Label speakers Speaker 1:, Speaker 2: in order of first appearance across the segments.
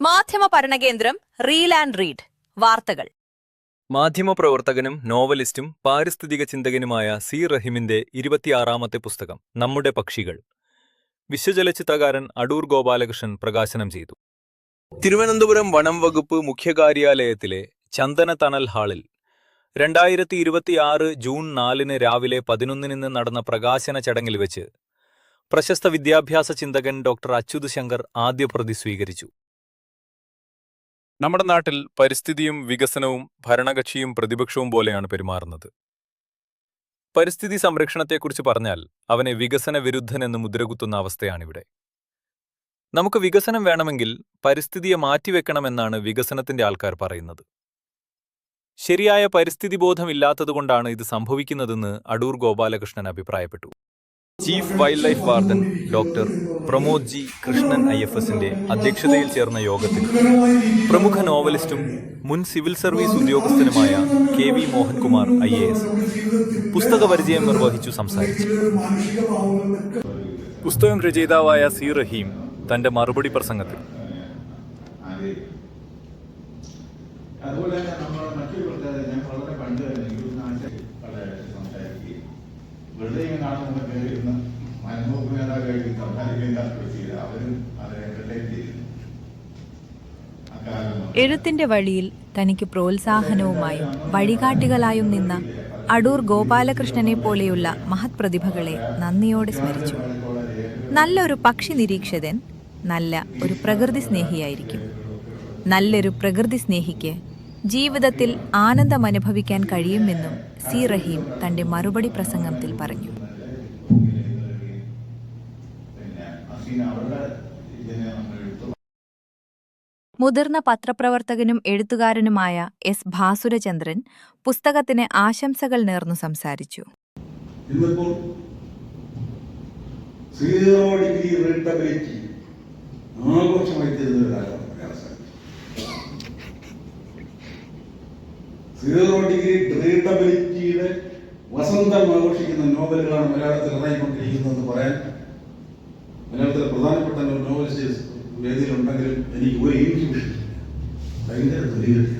Speaker 1: മാധ്യമ പഠനകേന്ദ്രം reel and read വാർത്തകൾ.
Speaker 2: മാധ്യമപ്രവർത്തകനും നോവലിസ്റ്റും പാരിസ്ഥിതിക ചിന്തകനുമായ സി റഹീമിന്റെ 26ാമത്തെ പുസ്തകം നമ്മുടെ പക്ഷികൾ വിശ്വചലച്ചിത്രകാരൻ അടൂർ ഗോപാലകൃഷ്ണൻ പ്രകാശനം ചെയ്തു. തിരുവനന്തപുരം വനം വകുപ്പ് മുഖ്യകാര്യാലയത്തിലെ ചന്ദന തണൽ ഹാളിൽ 2026 ജൂൺ 4 രാവിലെ 11 നടന്ന പ്രകാശന ചടങ്ങിൽ വെച്ച് പ്രശസ്ത വിദ്യാഭ്യാസ ചിന്തകൻ ഡോക്ടർ അച്യുത് ശങ്കർ ആദ്യപ്രതി സ്വീകരിച്ചു. നമ്മുടെ നാട്ടിൽ പരിസ്ഥിതിയും വികസനവും ഭരണകക്ഷിയും പ്രതിപക്ഷവും പോലെയാണ് പെരുമാറുന്നത്. പരിസ്ഥിതി സംരക്ഷണത്തെക്കുറിച്ച് പറഞ്ഞാൽ അവനെ വികസന വിരുദ്ധനെന്ന് മുദ്രകുത്തുന്ന അവസ്ഥയാണിവിടെ. നമുക്ക് വികസനം വേണമെങ്കിൽ പരിസ്ഥിതിയെ മാറ്റിവെക്കണമെന്നാണ് വികസനത്തിന്റെ ആൾക്കാർ പറയുന്നത്. ശരിയായ പരിസ്ഥിതി ബോധമില്ലാത്തതുകൊണ്ടാണ് ഇത് സംഭവിക്കുന്നതെന്ന് അടൂർ ഗോപാലകൃഷ്ണൻ അഭിപ്രായപ്പെട്ടു. Chief wild life warden doctor Pramod G Krishnan IFSന്റെ അധ്യക്ഷതയിൽ ചേർന്ന യോഗത്തിൽ പ്രമുഖ നോവലിസ്റ്റും മുൻ സിവിൽ സർവീസ് ഉദ്യോഗസ്ഥനുമായ KV മോഹൻകുമാർ IAS പുസ്തക പരിചയം നിർവഹിച്ചു സംസാരിച്ചു. പുസ്തകം രചയിതാവായ സി റഹീം തന്റെ മറുപടി പ്രസംഗത്തിൽ
Speaker 3: എഴുത്തിന്റെ വഴിയിൽ തനിക്ക് പ്രോത്സാഹനവുമായും വഴികാട്ടികളായും നിന്ന അടൂർ ഗോപാലകൃഷ്ണനെ പോലെയുള്ള മഹത് പ്രതിഭകളെ നന്ദിയോടെ സ്മരിച്ചു. നല്ലൊരു പക്ഷി നിരീക്ഷകൻ നല്ല ഒരു പ്രകൃതി സ്നേഹിയായിരിക്കും. നല്ലൊരു പ്രകൃതി സ്നേഹിക്ക് ജീവിതത്തിൽ ആനന്ദമനുഭവിക്കാൻ കഴിയുമെന്നും സി റഹീം തന്റെ മറുപടി പ്രസംഗത്തിൽ പറഞ്ഞു. മുതിർന്ന പത്രപ്രവർത്തകനും എഴുത്തുകാരനുമായ S. ഭാസുരചന്ദ്രൻ പുസ്തകത്തിന് ആശംസകൾ നേർന്നു സംസാരിച്ചു.
Speaker 4: സീറോ ഡിഗ്രി റീഡബിലിറ്റിയുടെ വസന്തം ആഘോഷിക്കുന്ന നോവലുകളാണ് മലയാളത്തിൽ ഇറങ്ങിക്കൊണ്ടിരിക്കുന്നതെന്ന് പറയാൻ മലയാളത്തിലെ പ്രധാനപ്പെട്ട നോവലിസ്റ്റ് വേദിയിലുണ്ടെങ്കിലും എനിക്ക് ഒരു ഇൻഫ്യൂഷൻ ഭയങ്കര ദുരിതമാണ്.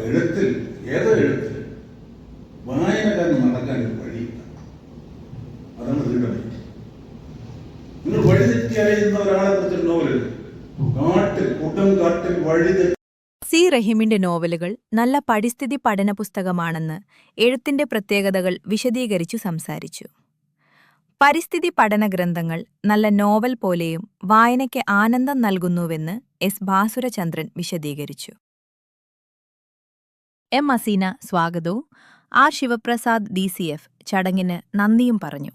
Speaker 4: എഴുത്തിൽ ഏതോ എഴുത്തിൽ വായനക്കാരന് നടക്കാൻ ഒരു വഴിയില്ല. അതാണ് റീഡബിലിറ്റി. നിങ്ങൾ വഴിതെറ്റി അറിയുന്ന ഒരാളെ കുറിച്ച് നോവൽ കാട്ടിൽ കുട്ടം കാട്ടിൽ വഴിതെറ്റി.
Speaker 3: സി റഹീമിന്റെ നോവലുകൾ നല്ല പരിസ്ഥിതി പഠന പുസ്തകമാണെന്ന് എഴുത്തിന്റെ പ്രത്യേകതകൾ വിശദീകരിച്ചു സംസാരിച്ചു. പരിസ്ഥിതി പഠന ഗ്രന്ഥങ്ങൾ നല്ല നോവൽ പോലെയും വായനയ്ക്ക് ആനന്ദം നൽകുന്നുവെന്ന് S. ഭാസുരചന്ദ്രൻ വിശദീകരിച്ചു. M. അസീന സ്വാഗതവും R. ശിവപ്രസാദ് DCF ചടങ്ങിന് നന്ദിയും പറഞ്ഞു.